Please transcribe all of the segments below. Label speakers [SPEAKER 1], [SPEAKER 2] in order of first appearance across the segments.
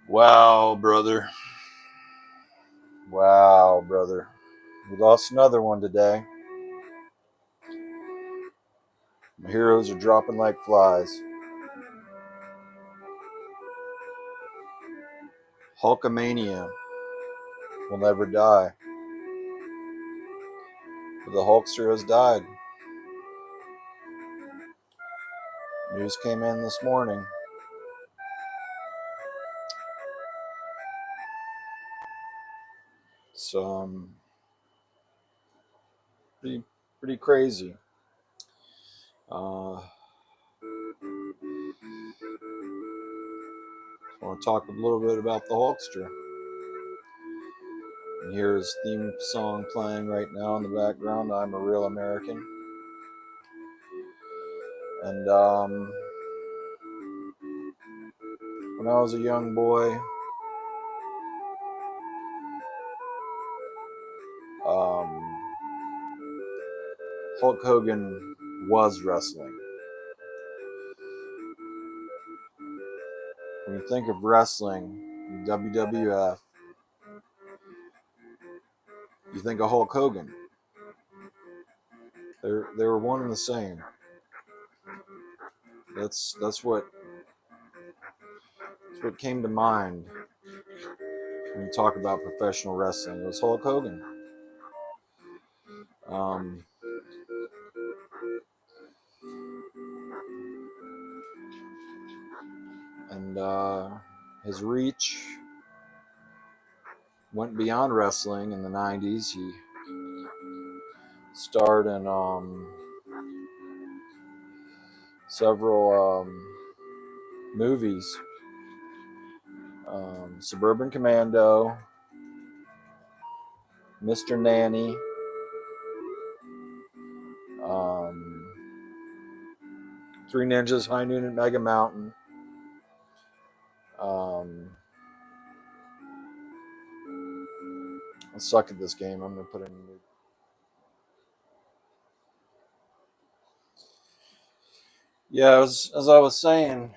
[SPEAKER 1] Wow, brother. Wow, brother. We lost another one today. My heroes are dropping like flies. HULKAMAINA will never die. The Hulkster has died. News came in this morning. It's pretty crazy. I want to talk a little bit about the Hulkster. And here's theme song playing right now in the background. I'm a Real American. And when I was a young boy, Hulk Hogan was wrestling. When you think of wrestling, WWF, you think of Hulk Hogan. They were one and the same. That's what came to mind when you talk about professional wrestling. It was Hulk Hogan. And his reach went beyond wrestling in the 90s. He starred in several movies. Suburban Commando, Mr. Nanny, Three Ninjas, High Noon at Mega Mountain. I suck at this game. I'm going to put it in mute. Yeah, as I was saying,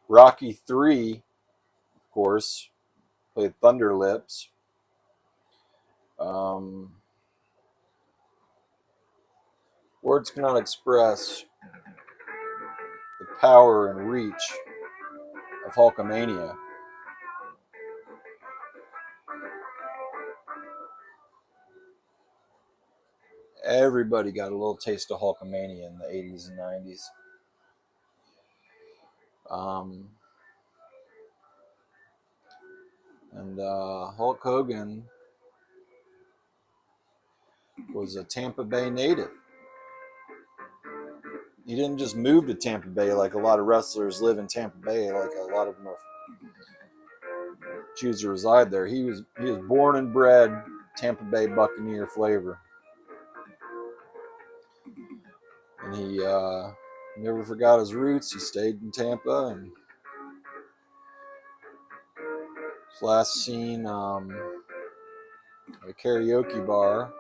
[SPEAKER 1] Rocky 3, of course, played Thunder Lips. Words cannot express the power and reach of Hulkamania. Everybody got a little taste of Hulkamania in the 80s and 90s. Hulk Hogan was a Tampa Bay native. He didn't just move to Tampa Bay like a lot of wrestlers live in Tampa Bay, like a lot of them choose to reside there. He was born and bred Tampa Bay Buccaneer flavor. And he never forgot his roots. He stayed in Tampa, and his last seen at a karaoke bar.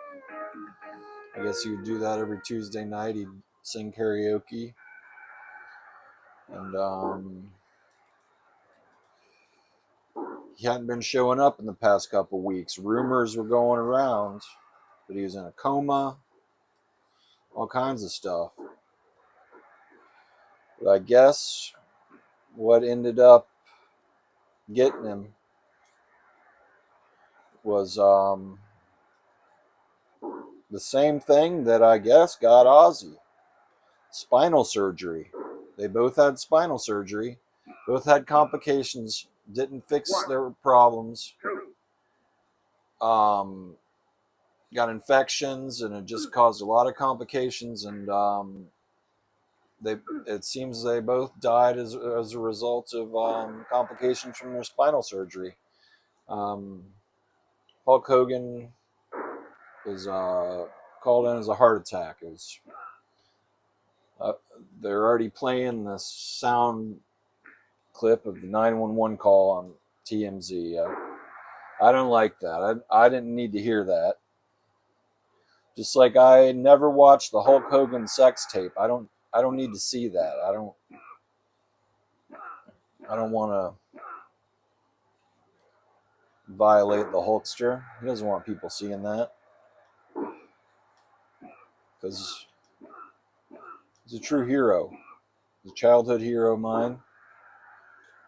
[SPEAKER 1] I guess he would do that every Tuesday night. He'd sing karaoke. And he hadn't been showing up in the past couple weeks. Rumors were going around that he was in a coma, all kinds of stuff. But I guess what ended up getting him was the same thing that I guess got Ozzy. Spinal surgery. They both had spinal surgery. Both had complications. Didn't fix their problems. Got infections, and it just caused a lot of complications. And it seems they both died as a result of complications from their spinal surgery. Hulk Hogan was called in as a heart attack. It was, they're already playing the sound clip of the 911 call on TMZ. I don't like that. I didn't need to hear that. Just like I never watched the Hulk Hogan sex tape. I don't need to see that. I don't want to violate the Hulkster. He doesn't want people seeing that. Because he's a true hero. He's a childhood hero of mine.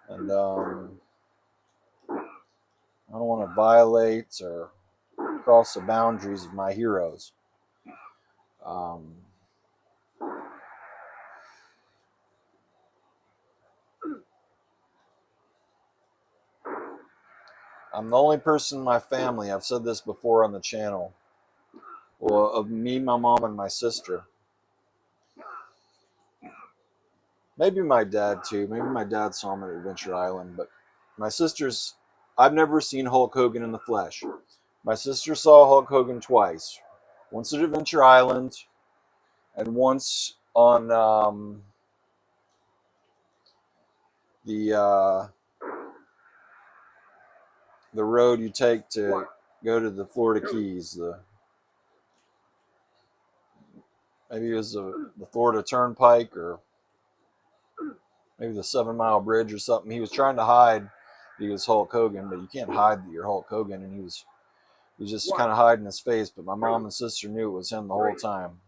[SPEAKER 1] And I don't want to violate or cross the boundaries of my heroes. I'm the only person in my family, I've said this before on the channel, well, of me, my mom, and my sister. Maybe my dad too. Maybe my dad saw him at Adventure Island, but my sister's, I've never seen Hulk Hogan in the flesh. My sister saw Hulk Hogan twice. Once at Adventure Island and once on the road you take to go to the Florida Keys. Maybe it was the Florida Turnpike, or maybe the 7 Mile Bridge or something. He was trying to hide he was Hulk Hogan, but you can't hide that you're Hulk Hogan, and he was just kind of hiding his face. But my mom and sister knew it was him the whole time.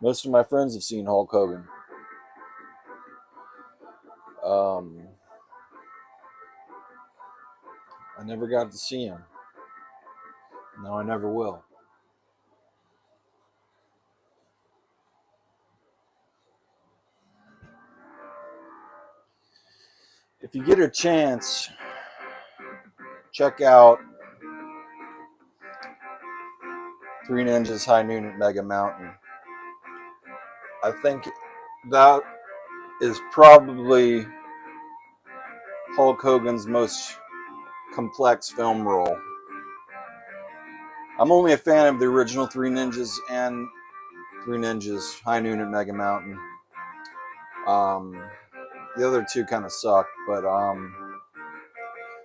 [SPEAKER 1] Most of my friends have seen Hulk Hogan. I never got to see him. No, I never will. If you get a chance, check out Three Ninjas High Noon at Mega Mountain. I think that is probably Hulk Hogan's most complex film role. I'm only a fan of the original Three Ninjas and Three Ninjas High Noon at Mega Mountain. The other two kind of suck, but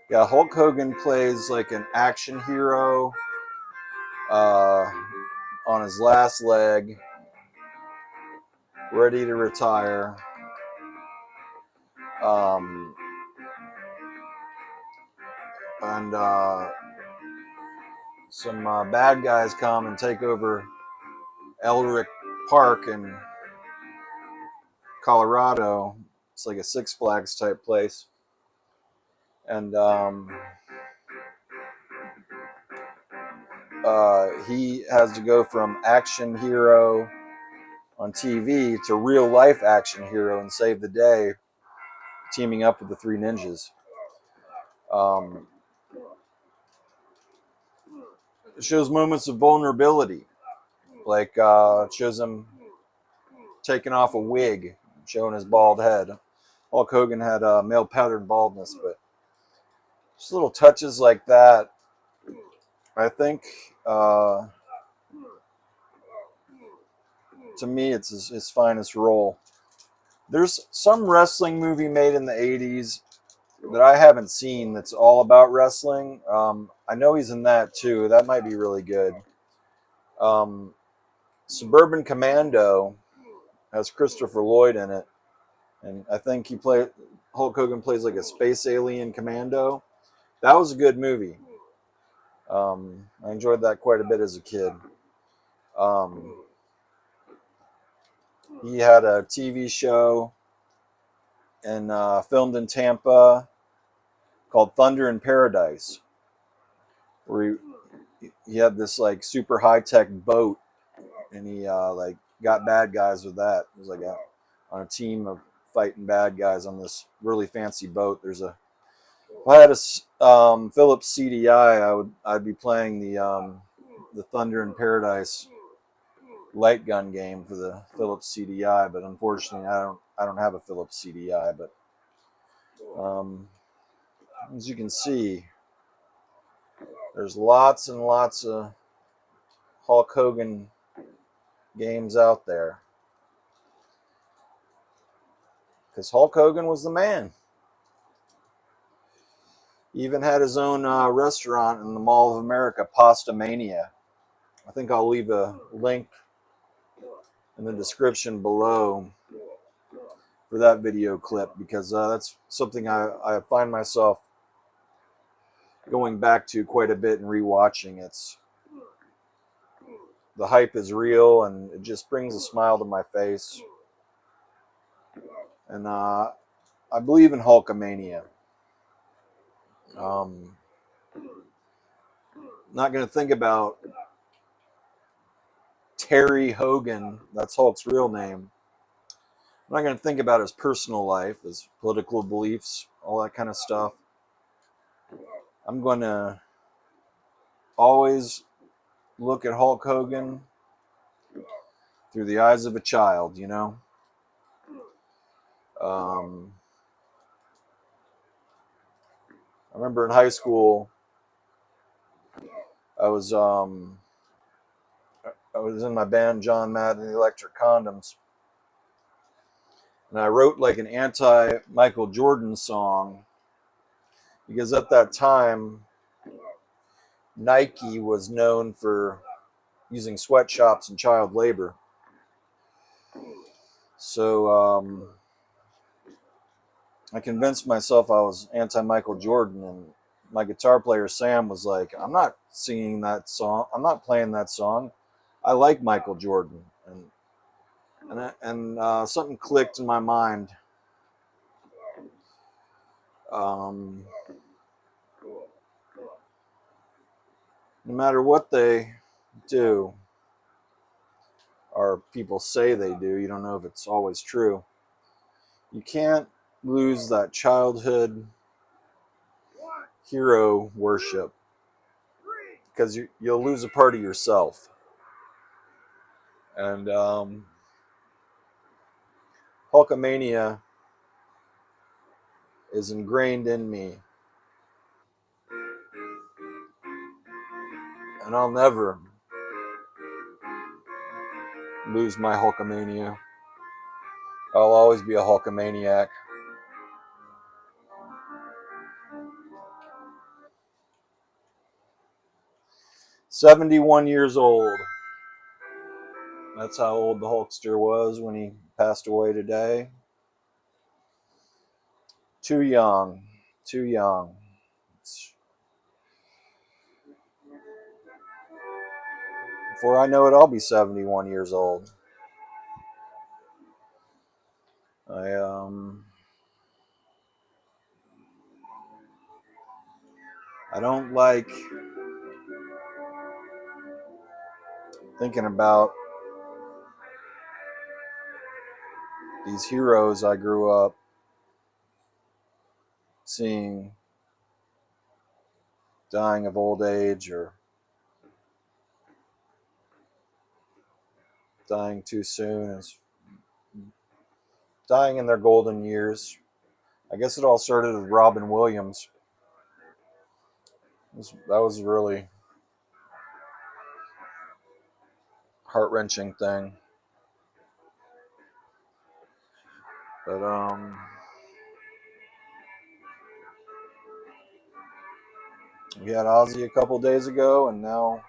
[SPEAKER 1] yeah, Hulk Hogan plays like an action hero on his last leg, ready to retire. And some bad guys come and take over Eldrick Park in Colorado. It's like a Six Flags type place. And he has to go from action hero on TV to real life action hero and save the day, teaming up with the Three Ninjas. It shows moments of vulnerability, like it shows him taking off a wig, showing his bald head. Hulk Hogan had male pattern baldness, but just little touches like that, I think, to me, it's his finest role. There's some wrestling movie made in the 80s that I haven't seen that's all about wrestling. I know he's in that too. That might be really good. Suburban Commando has Christopher Lloyd in it, and I think Hulk Hogan plays like a space alien commando. That was a good movie. I enjoyed that quite a bit as a kid. He had a TV show and filmed in Tampa called Thunder in Paradise, where he had this like super high tech boat, and he like got bad guys with that. It was like on a team of fighting bad guys on this really fancy boat. If I had a Philips CDI, I'd be playing the Thunder in Paradise light gun game for the Philips CDI, but unfortunately I don't have a Philips CDI. But as you can see, there's lots and lots of Hulk Hogan games out there, because Hulk Hogan was the man. He even had his own restaurant in the Mall of America, Pasta Mania. I think I'll leave a link in the description below for that video clip, because that's something I find myself going back to quite a bit and rewatching. The hype is real, and it just brings a smile to my face. And I believe in Hulkamania. Not going to think about Terry Hogan. That's Hulk's real name. I'm not going to think about his personal life, his political beliefs, all that kind of stuff. I'm going to always look at Hulk Hogan through the eyes of a child, you know. I remember in high school, I was in my band, John Madden and the Electric Condoms, and I wrote like an anti-Michael Jordan song, because at that time, Nike was known for using sweatshops and child labor. So I convinced myself I was anti-Michael Jordan, and my guitar player Sam was like, "I'm not singing that song. I'm not playing that song. I like Michael Jordan." And something clicked in my mind. No matter what they do, or people say they do, you don't know if it's always true. You can't lose that childhood hero worship, because you'll lose a part of yourself. And Hulkamania is ingrained in me, and I'll never lose my Hulkamania. I'll always be a Hulkamaniac. "71 years old." That's how old the Hulkster was when he passed away today. Too young. Too young. Before I know it, I'll be 71 years old. I don't like thinking about these heroes I grew up seeing dying of old age, or dying too soon, dying in their golden years. I guess it all started with Robin Williams. That was a really heart-wrenching thing. But we had Ozzy a couple days ago, and now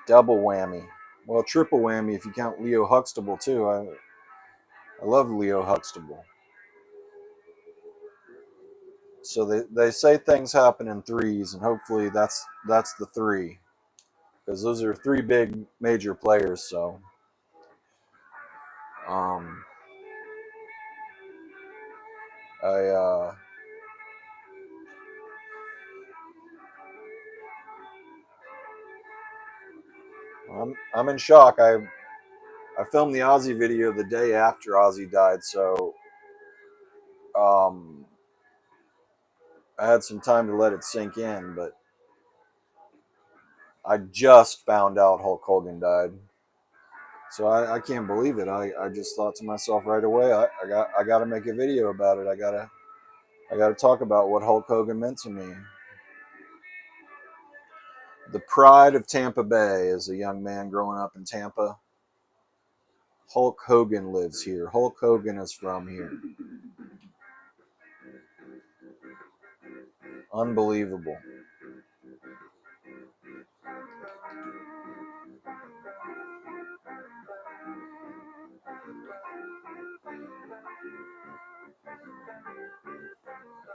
[SPEAKER 1] double whammy. Well, triple whammy if you count Leo Huxtable too. I love Leo Huxtable. So they say things happen in threes, and hopefully that's the three, because those are three big major players. So I I'm in shock. I filmed the Ozzy video the day after Ozzy died, so I had some time to let it sink in. But I just found out Hulk Hogan died, so I can't believe it. I just thought to myself right away, I got to make a video about it. I gotta talk about what Hulk Hogan meant to me. The pride of Tampa Bay, as a young man growing up in Tampa. Hulk Hogan lives here. Hulk Hogan is from here. Unbelievable.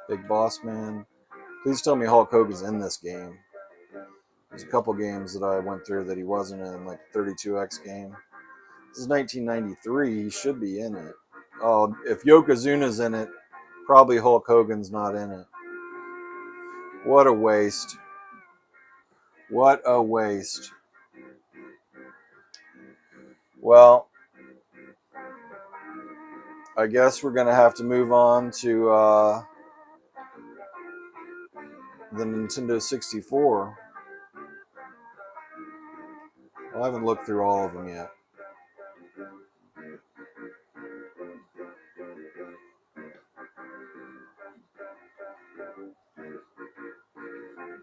[SPEAKER 1] Big Boss Man. Please tell me Hulk Hogan's in this game. There's a couple games that I went through that he wasn't in, like 32X game. This is 1993. He should be in it. Oh, if Yokozuna's in it, probably Hulk Hogan's not in it. What a waste. What a waste. Well, I guess we're going to have to move on to the Nintendo 64. Well, I haven't looked through all of them yet.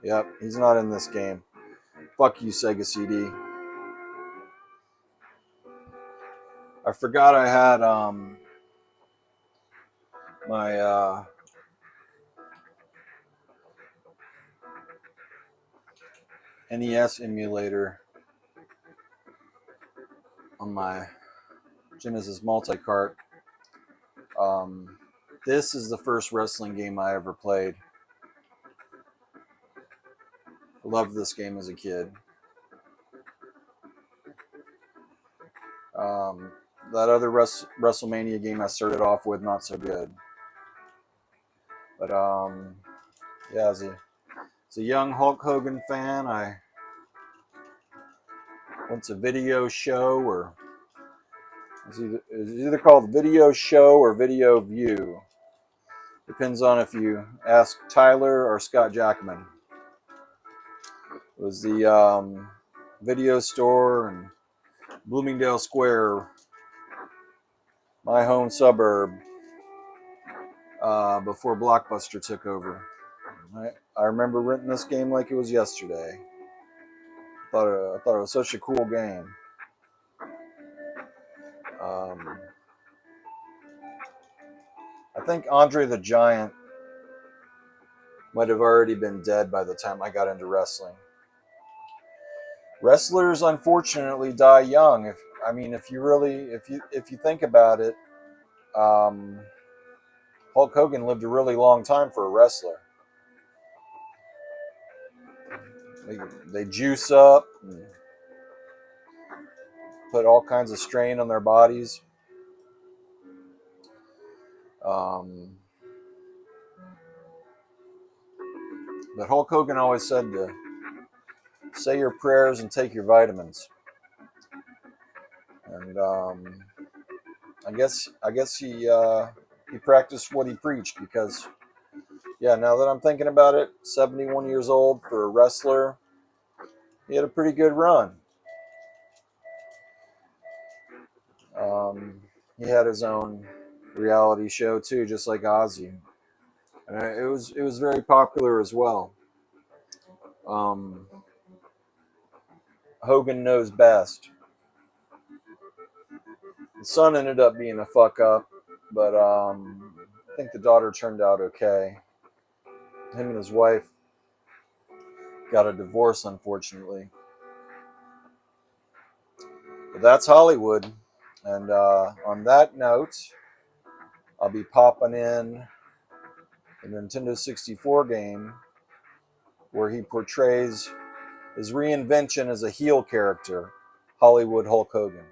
[SPEAKER 1] Yep, he's not in this game. Fuck you, Sega CD. I forgot I had my NES emulator on my Genesis multi-cart. This is the first wrestling game I ever played. I loved this game as a kid. That other WrestleMania game I started off with, not so good. But yeah, as a young Hulk Hogan fan, I went to Video Show, or it's either called Video Show or Video View. Depends on if you ask Tyler or Scott Jackman. It was the video store in Bloomingdale Square, my home suburb, before Blockbuster took over. I remember renting this game like it was yesterday. I thought it was such a cool game. I think Andre the Giant might have already been dead by the time I got into wrestling. Wrestlers, unfortunately, die young. If you think about it, Hulk Hogan lived a really long time for a wrestler. They juice up and put all kinds of strain on their bodies. But Hulk Hogan always said to say your prayers and take your vitamins. And I guess he practiced what he preached, because yeah, now that I'm thinking about it, 71 years old for a wrestler, he had a pretty good run. He had his own reality show too, just like Ozzy. And it was very popular as well. Hogan knows best. The son ended up being a fuck up, but I think the daughter turned out okay. Him and his wife got a divorce, unfortunately. But that's Hollywood. And on that note, I'll be popping in a Nintendo 64 game where he portrays his reinvention as a heel character, Hollywood Hulk Hogan.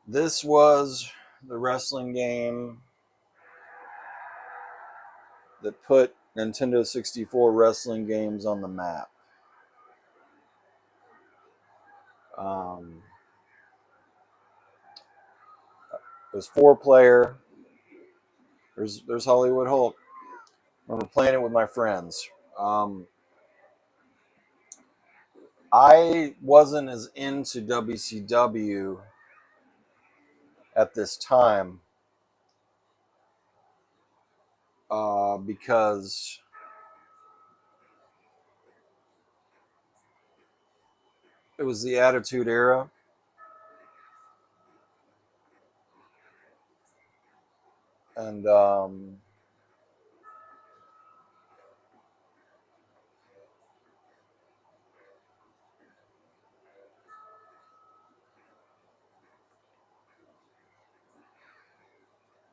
[SPEAKER 1] This was the wrestling game that put Nintendo 64 wrestling games on the map. It was 4-player. There's Hollywood Hulk. I remember playing it with my friends. I wasn't as into WCW at this time because it was the Attitude Era. And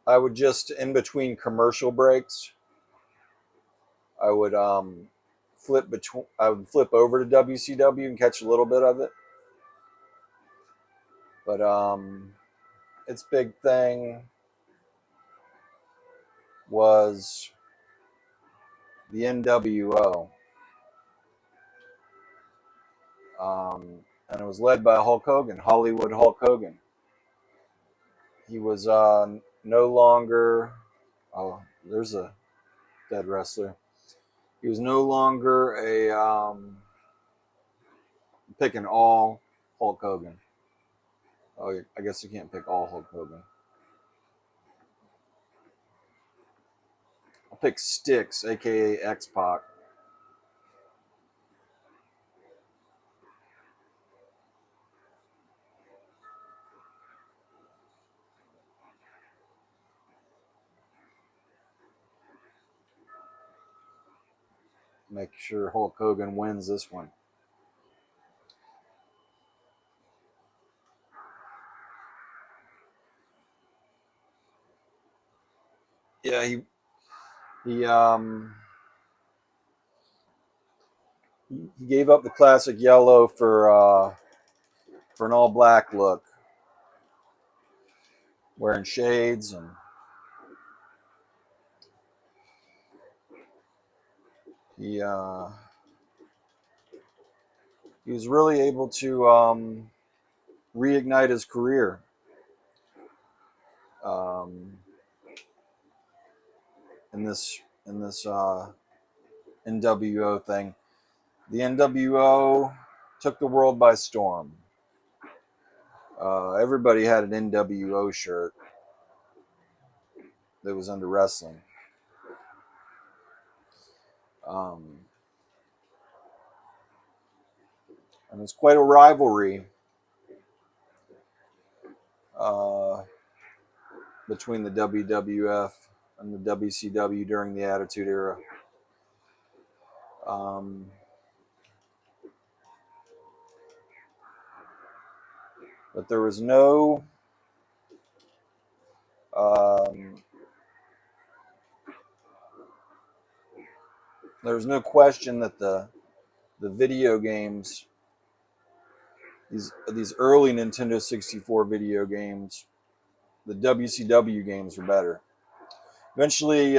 [SPEAKER 1] I would just, in between commercial breaks, I would I would flip over to WCW and catch a little bit of it. But its big thing was the NWO, and it was led by Hulk Hogan, Hollywood Hulk Hogan. He was no longer. Oh, there's a dead wrestler. He was no longer a picking all Hulk Hogan. Oh, I guess you can't pick all Hulk Hogan. I'll pick Styx, aka X Pac. Make sure Hulk Hogan wins this one. Yeah, he he gave up the classic yellow for an all black look, wearing shades, and he he was really able to reignite his career. Um, in this NWO thing. The NWO took the world by storm. Everybody had an NWO shirt that was under wrestling. Um, and it's quite a rivalry uh, between the WWF and the WCW during the Attitude Era. Um, but um, there was no question that the video games, these early Nintendo 64 video games, the WCW games were better. Eventually,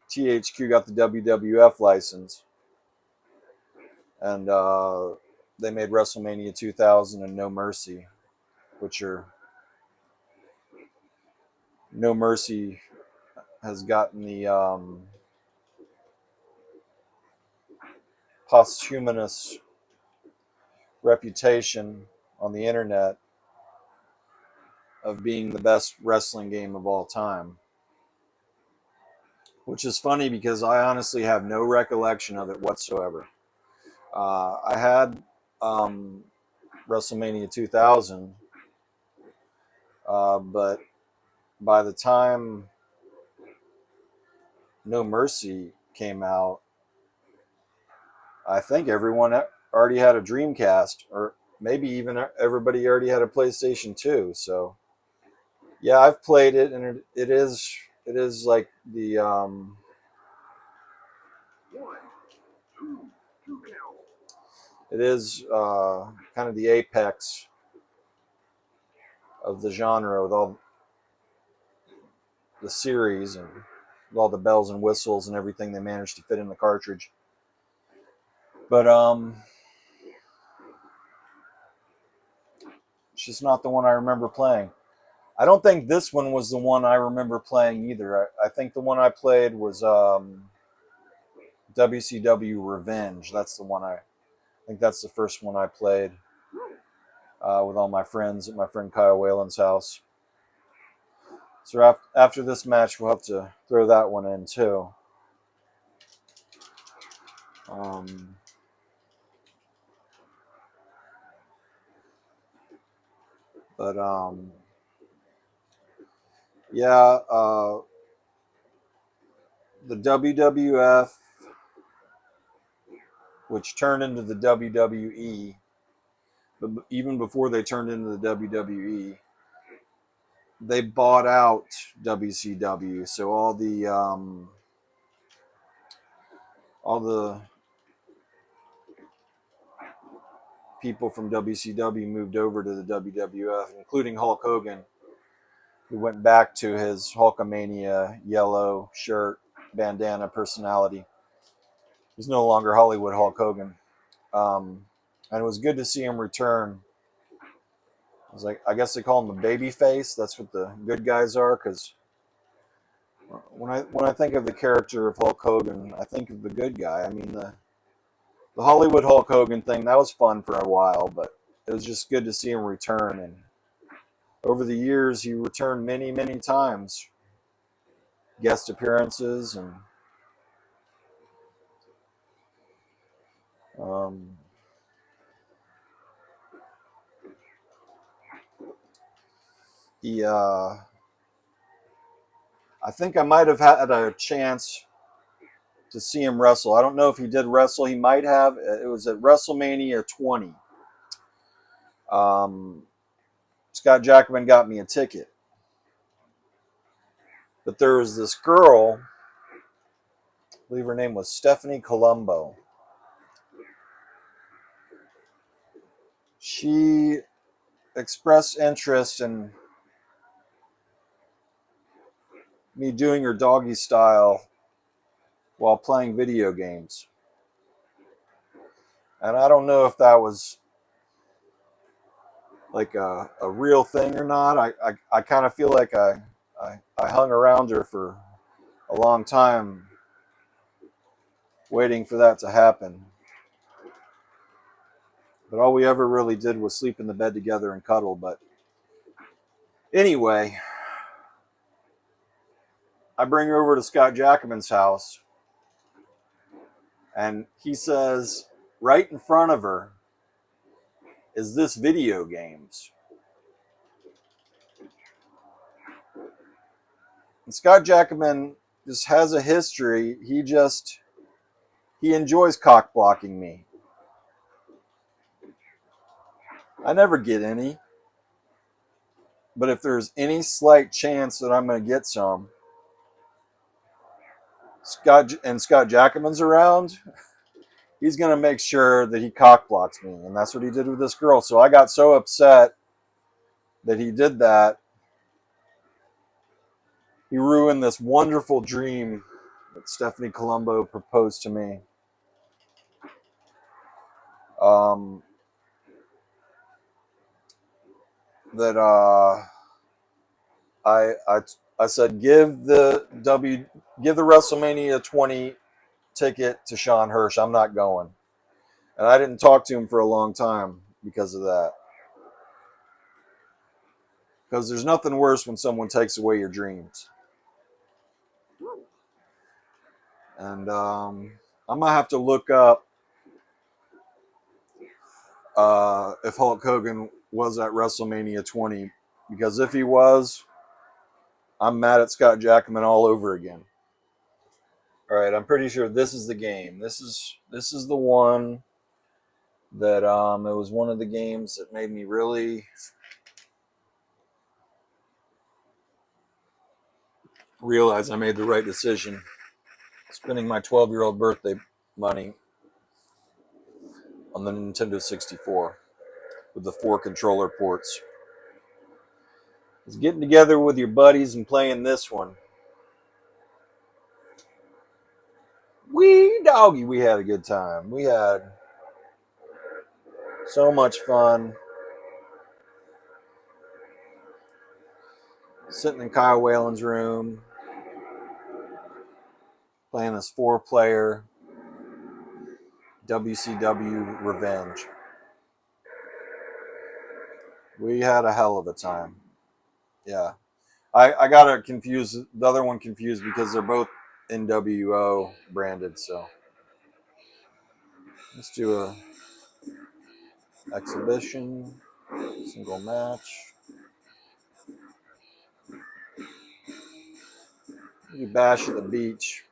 [SPEAKER 1] THQ got the WWF license, and they made WrestleMania 2000 and No Mercy, which are No Mercy has gotten the posthumous reputation on the internet of being the best wrestling game of all time. Which is funny because I honestly have no recollection of it whatsoever. I had WrestleMania 2000, but by the time No Mercy came out, I think everyone already had a Dreamcast, or maybe even everybody already had a PlayStation 2. So yeah, I've played it, and it is like the it is kind of the apex of the genre with all the series and with all the bells and whistles and everything they managed to fit in the cartridge. But it's just not the one I remember playing. I don't think this one was the one I remember playing either. I think the one I played was WCW Revenge. That's the one I think that's the first one I played with all my friends at my friend Kyle Whalen's house. So after this match, we'll have to throw that one in too. Um, but Yeah, the WWF, which turned into the WWE, but even before they turned into the WWE, they bought out WCW. So all the people from WCW moved over to the WWF, including Hulk Hogan, who went back to his Hulkamania yellow shirt, bandana personality. He's no longer Hollywood Hulk Hogan. And it was good to see him return. I was like, I guess they call him the baby face. That's what the good guys are. Because when I think of the character of Hulk Hogan, I think of the good guy. I mean, the Hollywood Hulk Hogan thing, that was fun for a while, but it was just good to see him return. And over the years, he returned many, many times, guest appearances, and um, he. I think I might have had a chance to see him wrestle. I don't know if he did wrestle. He might have. It was at WrestleMania 20. Um, Scott Jackman got me a ticket, but there was this girl. I believe her name was Stephanie Colombo. She expressed interest in me doing her doggy style while playing video games. And I don't know if that was like a real thing or not. I kind of feel like I hung around her for a long time waiting for that to happen. But all we ever really did was sleep in the bed together and cuddle. But anyway, I bring her over to Scott Jackman's house, and he says, right in front of her is this video games. And Scott Jackman just has a history. He enjoys cock blocking me. I never get any. But if there's any slight chance that I'm going to get some, Scott Jackman's around, he's going to make sure that he cock blocks me. And that's what he did with this girl. So I got so upset that he did that. He ruined this wonderful dream that Stephanie Colombo proposed to me. That I said give the WrestleMania 20 ticket to Sean Hirsch. I'm not going. And I didn't talk to him for a long time because of that. Because there's nothing worse when someone takes away your dreams. And I'm going to have to look up if Hulk Hogan was at WrestleMania 20. Because if he was, I'm mad at Scott Jackman all over again. All right, I'm pretty sure this is the game. This is the one that it was one of the games that made me really realize I made the right decision. Spending my 12-year-old birthday money on the Nintendo 64 with the 4 controller ports. It's getting together with your buddies and playing this one. Wee doggy, we had a good time. We had so much fun sitting in Kyle Whalen's room playing this 4-player WCW Revenge. We had a hell of a time. Yeah. I got it confused, the other one confused because they're both NWO branded. So let's do a exhibition, single match. You Bash at the Beach.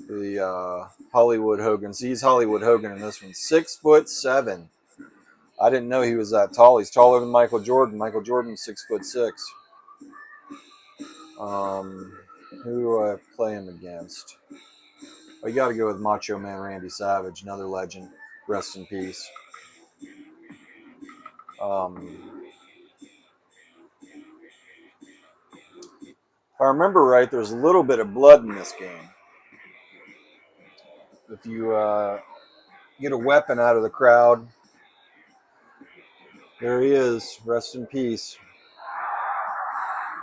[SPEAKER 1] The Hollywood Hogan. See, he's Hollywood Hogan in this one. 6'7". I didn't know he was that tall. He's taller than Michael Jordan. Michael Jordan's 6'6". Who do I play him against? Oh, you got to go with Macho Man Randy Savage, another legend. Rest in peace. If I remember right, there's a little bit of blood in this game. If you get a weapon out of the crowd, there he is. Rest in peace.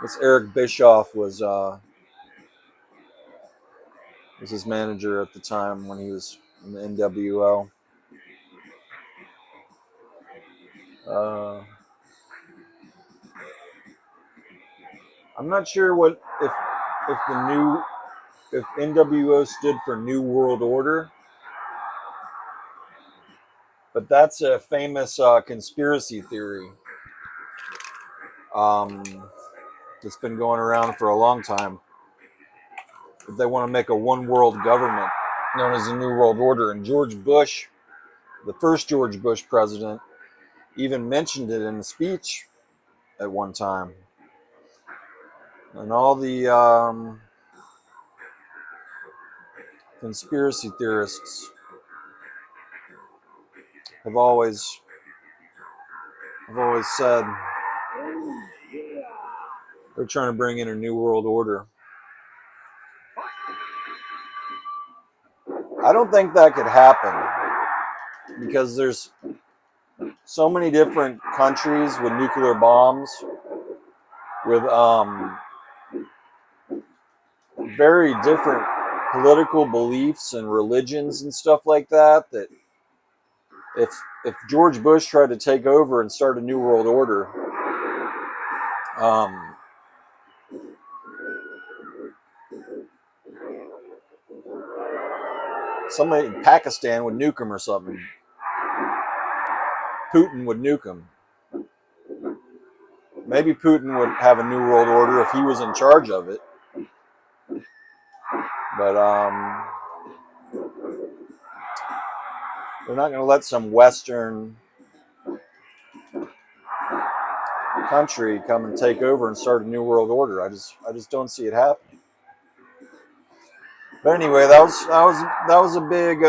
[SPEAKER 1] This Eric Bischoff was his manager at the time when he was in the NWO. I'm not sure what if NWO stood for New World Order, but that's a famous conspiracy theory that's been going around for a long time. If they want to make a one world government known as the New World Order, and George Bush, the first George Bush president, even mentioned it in a speech at one time. And all the conspiracy theorists have always said they're trying to bring in a new world order. I don't think that could happen because there's so many different countries with nuclear bombs, with very different political beliefs and religions and stuff like that. That if George Bush tried to take over and start a new world order, somebody in Pakistan would nuke him or something. Putin would nuke him. Maybe Putin would have a new world order if he was in charge of it. But they're not going to let some Western country come and take over and start a new world order. I just don't see it happening. But anyway, that was a big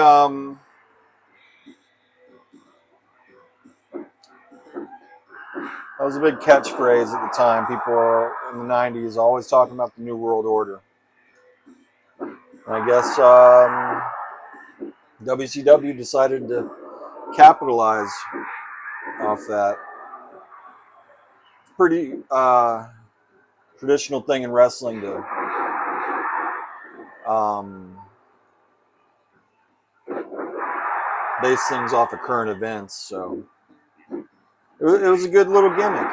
[SPEAKER 1] catchphrase at the time. People were, in the 90s, always talking about the New World Order. And I guess WCW decided to capitalize off that. Pretty traditional thing in wrestling to base things off of current events. So it was a good little gimmick,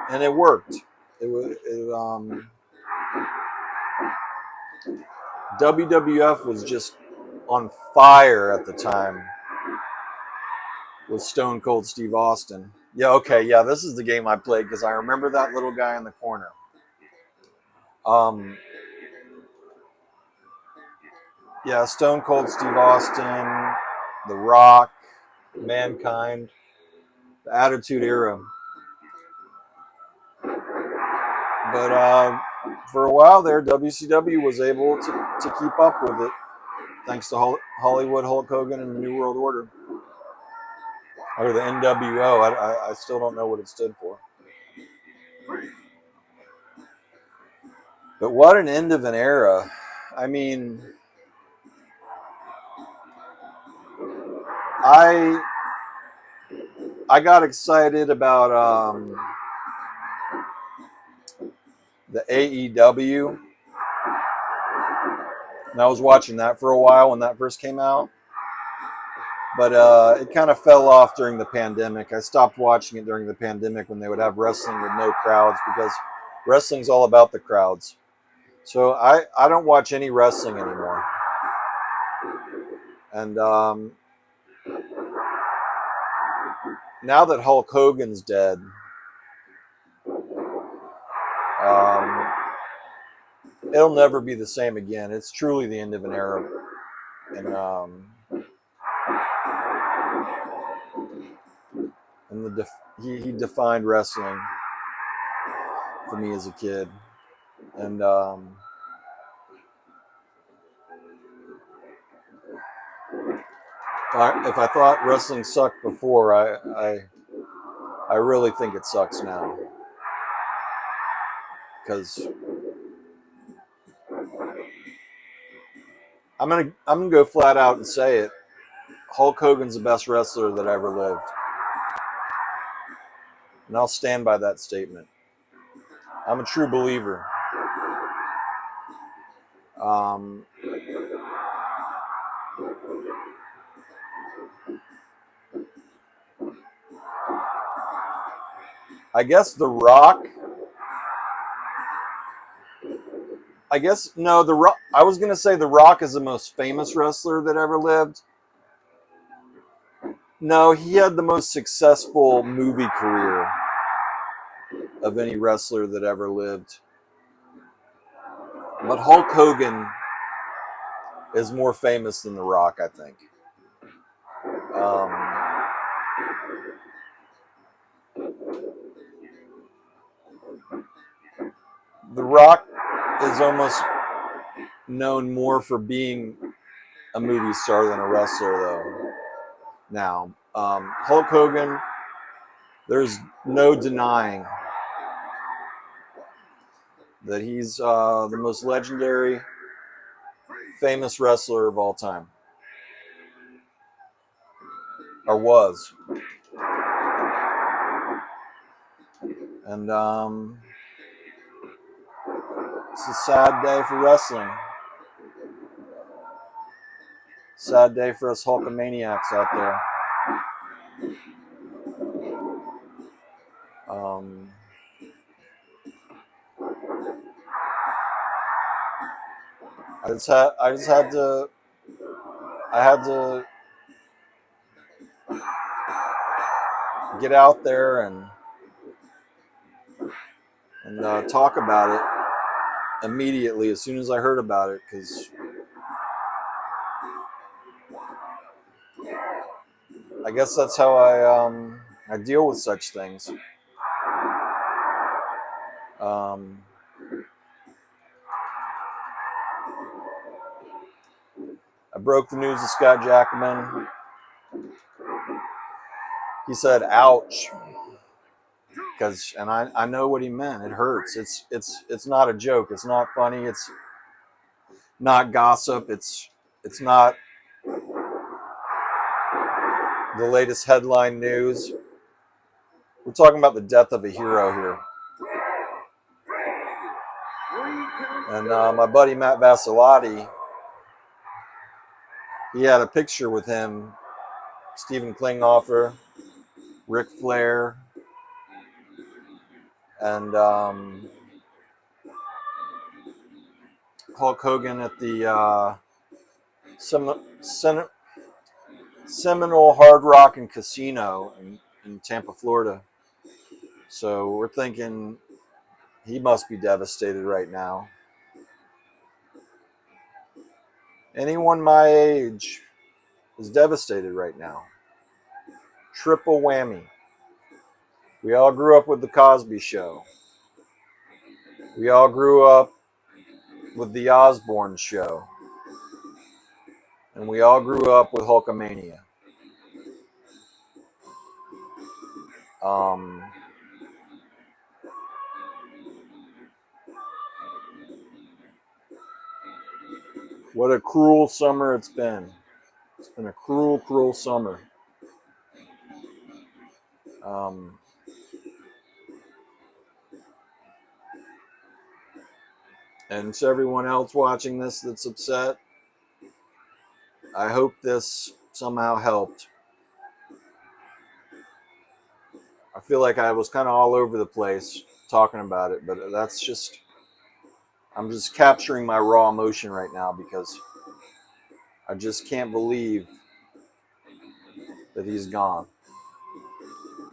[SPEAKER 1] and it worked. WWF was just on fire at the time with Stone Cold Steve Austin. Yeah, okay, yeah, this is the game I played because I remember that little guy in the corner. Yeah, Stone Cold Steve Austin, The Rock, Mankind, the Attitude Era. But for a while there, WCW was able to keep up with it, thanks to Hollywood Hulk Hogan and the New World Order. Or the NWO. I still don't know what it stood for. But what an end of an era. I mean, I got excited about the AEW. And I was watching that for a while when that first came out. But it kind of fell off during the pandemic. I stopped watching it during the pandemic when they would have wrestling with no crowds, because wrestling's all about the crowds. So I don't watch any wrestling anymore. And now that Hulk Hogan's dead, it'll never be the same again. It's truly the end of an era, and he defined wrestling for me as a kid, and if I thought wrestling sucked before, I really think it sucks now, because I'm gonna go flat out and say it. Hulk Hogan's the best wrestler that ever lived, and I'll stand by that statement. I'm a true believer. Um, I guess The Rock. I guess no, The Rock. I was gonna say The Rock is the most famous wrestler that ever lived. No, he had the most successful movie career of any wrestler that ever lived. But Hulk Hogan is more famous than The Rock, I think. Um, the Rock is almost known more for being a movie star than a wrestler, though. Now, Hulk Hogan, there's no denying that he's the most legendary, famous wrestler of all time, or was. And it's a sad day for wrestling. Sad day for us Hulkamaniacs out there. Um, I had to get out there and talk about it immediately as soon as I heard about it, because I guess that's how I deal with such things. Um, I broke the news to Scott Jackman. He said, "Ouch," and I know what he meant. It hurts. It's not a joke. It's not funny. It's not gossip. It's not the latest headline news. We're talking about the death of a hero here. And my buddy Matt Vasilati, he had a picture with him, Stephen Klinghoffer, Ric Flair, and Hulk Hogan at the Seminole Hard Rock and Casino in Tampa, Florida. So we're thinking he must be devastated right now. Anyone my age is devastated right now. Triple whammy. We all grew up with The Cosby Show. We all grew up with The Osborne Show. And we all grew up with Hulkamania. What a cruel summer it's been. It's been a cruel, cruel summer. And to everyone else watching this that's upset, I hope this somehow helped. I feel like I was kind of all over the place talking about it, but I'm just capturing my raw emotion right now, because I just can't believe that he's gone.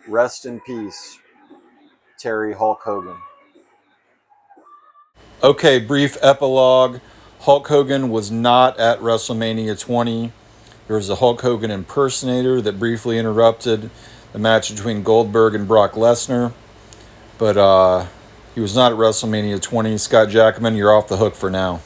[SPEAKER 1] Rest in peace, Terry Hulk Hogan. Okay, brief epilogue. Hulk Hogan was not at WrestleMania 20. There was a Hulk Hogan impersonator that briefly interrupted the match between Goldberg and Brock Lesnar. But he was not at WrestleMania 20. Scott Jackman, you're off the hook for now.